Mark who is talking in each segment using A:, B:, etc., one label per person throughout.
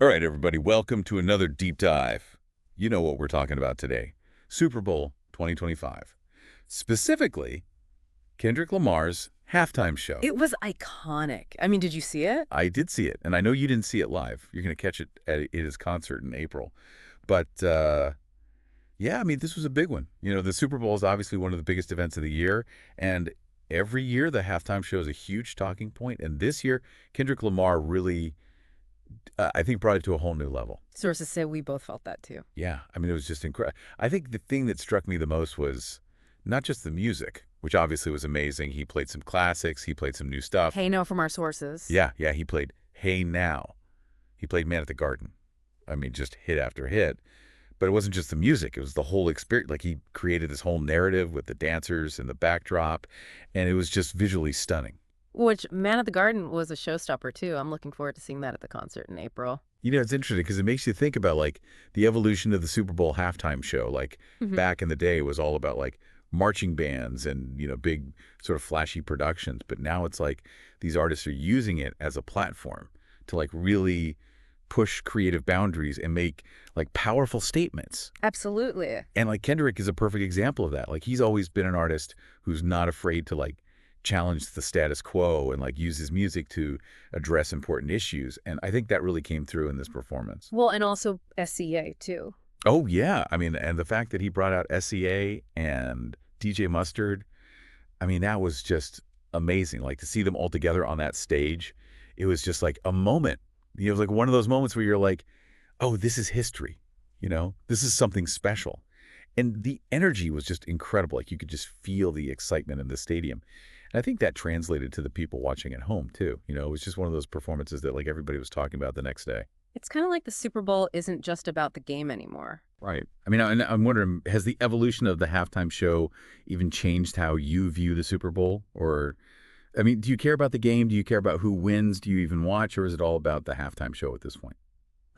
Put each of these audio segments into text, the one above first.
A: All right, everybody, welcome to another deep dive. You know what we're talking about today. Super Bowl 2025. Specifically, Kendrick Lamar's halftime show.
B: It was iconic. I mean, did you see it?
A: I did see it, and I know you didn't see it live. You're going to catch it at his concert in April. But, yeah, I mean, this was a big one. You know, the Super Bowl is obviously one of the biggest events of the year, and every year the halftime show is a huge talking point. And this year, Kendrick Lamar really, I think, brought it to a whole new level.
B: Sources say we both felt that too.
A: Yeah, I mean, it was just incredible. I think the thing that struck me the most was not just the music, which obviously was amazing. He played some classics. He played some new stuff.
B: Hey, no, from our sources.
A: Yeah, he played Hey Now. He played Man at the Garden. I mean, just hit after hit. But it wasn't just the music. It was the whole experience. Like, he created this whole narrative with the dancers and the backdrop, and it was just visually stunning.
B: Which Man at the Garden was a showstopper too. I'm looking forward to seeing that at the concert in April.
A: You know, it's interesting because it makes you think about, like, the evolution of the Super Bowl halftime show. Like, back in the day, it was all about, like, marching bands and, you know, big sort of flashy productions. But now it's like these artists are using it as a platform to, like, really push creative boundaries and make, like, powerful statements.
B: Absolutely.
A: And, like, Kendrick is a perfect example of that. Like, he's always been an artist who's not afraid to, like, challenge the status quo and, like, use his music to address important issues. And I think that really came through in this performance.
B: Well, and also SCA too.
A: Oh, yeah. I mean, and the fact that he brought out SCA and DJ Mustard, I mean, that was just amazing. Like, to see them all together on that stage, it was just like a moment. You know, it was like one of those moments where you're like, oh, this is history. You know, this is something special. And the energy was just incredible. Like, you could just feel the excitement in the stadium. And I think that translated to the people watching at home, too. You know, it was just one of those performances that, like, everybody was talking about the next day.
B: It's kind of like the Super Bowl isn't just about the game anymore.
A: Right. I mean, I'm wondering, has the evolution of the halftime show even changed how you view the Super Bowl? Or, I mean, do you care about the game? Do you care about who wins? Do you even watch? Or is it all about the halftime show at this point?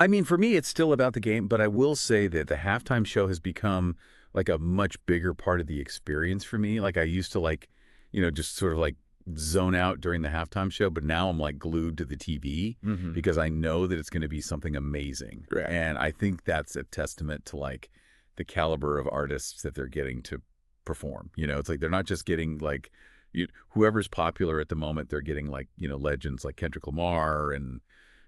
A: I mean, for me, it's still about the game, but I will say that the halftime show has become, like, a much bigger part of the experience for me. Like, I used to, like, you know, just sort of, like, zone out during the halftime show, but now I'm, like, glued to the TV because I know that it's going to be something amazing.
C: Right.
A: And I think that's a testament to, like, the caliber of artists that they're getting to perform. You know, it's like they're not just getting, like, whoever's popular at the moment, they're getting, like, you know, legends like Kendrick Lamar and,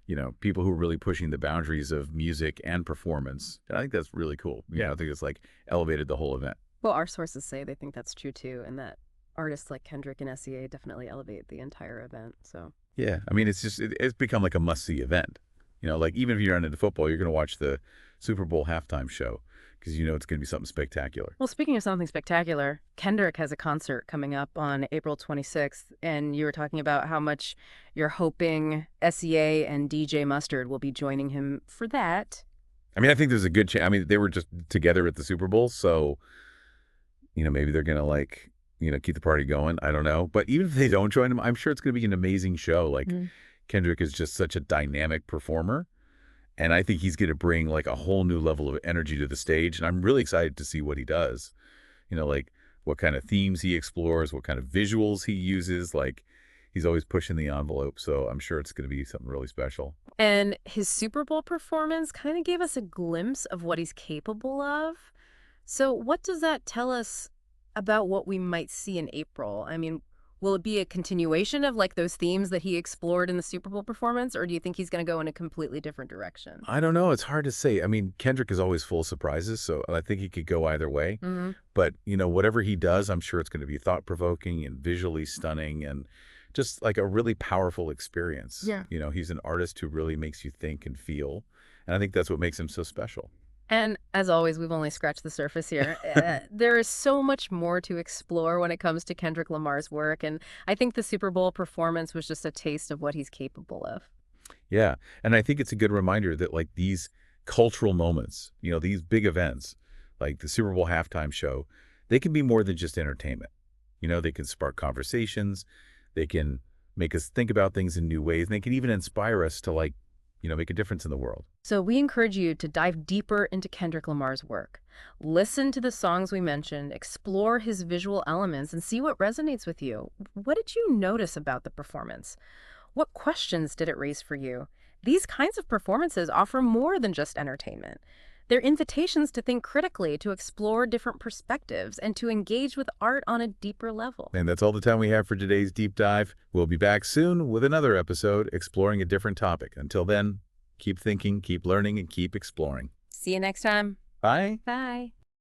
A: you know, people who are really pushing the boundaries of music and performance. And I think that's really cool. You know, I think it's, like, elevated the whole event.
B: Well, our sources say they think that's true too, and that artists like Kendrick and SCA definitely elevate the entire event. So
A: Yeah, I mean, it's just it's become like a must-see event. You know, like, even if you're not into football, you're going to watch the Super Bowl halftime show because you know it's going to be something spectacular.
B: well, speaking of something spectacular, Kendrick has a concert coming up on April 26th, and you were talking about how much you're hoping SEA and DJ Mustard will be joining him for that.
A: I mean, I think there's a good chance. I mean, they were just together at the Super Bowl, so, you know, maybe they're going to, like, you know, keep the party going. I don't know. But even if they don't join him, I'm sure it's going to be an amazing show. Like, Kendrick is just such a dynamic performer. And I think he's going to bring, like, a whole new level of energy to the stage. And I'm really excited to see what he does. You know, like, what kind of themes he explores, what kind of visuals he uses. Like, he's always pushing the envelope. So I'm sure it's going to be something really special.
B: And his Super Bowl performance kind of gave us a glimpse of what he's capable of. So what does that tell us about what we might see in April? I mean, will it be a continuation of, like, those themes that he explored in the Super Bowl performance, or do you think he's going to go in a completely different direction?
A: I don't know. It's hard to say. I mean, Kendrick is always full of surprises, so I think he could go either way. But, you know, whatever he does, I'm sure it's going to be thought-provoking and visually stunning and just, like, a really powerful experience.
C: Yeah.
A: You know, he's an artist who really makes you think and feel, and I think that's what makes him so special.
B: And as always, we've only scratched the surface here. There is so much more to explore when it comes to Kendrick Lamar's work, and I think the Super Bowl performance was just a taste of what he's capable of.
A: Yeah, and I think it's a good reminder that, like, these cultural moments, you know, these big events, like the Super Bowl halftime show, they can be more than just entertainment. You know, they can spark conversations, they can make us think about things in new ways, and they can even inspire us to, like, you know, make a difference in the world.
B: So we encourage you to dive deeper into Kendrick Lamar's work. Listen to the songs we mentioned, explore his visual elements, and see what resonates with you. What did you notice about the performance? What questions did it raise for you? These kinds of performances offer more than just entertainment. They're invitations to think critically, to explore different perspectives, and to engage with art on a deeper level.
A: And that's all the time we have for today's deep dive. We'll be back soon with another episode exploring a different topic. Until then, keep thinking, keep learning, and keep exploring.
B: See you next time.
A: Bye.
B: Bye.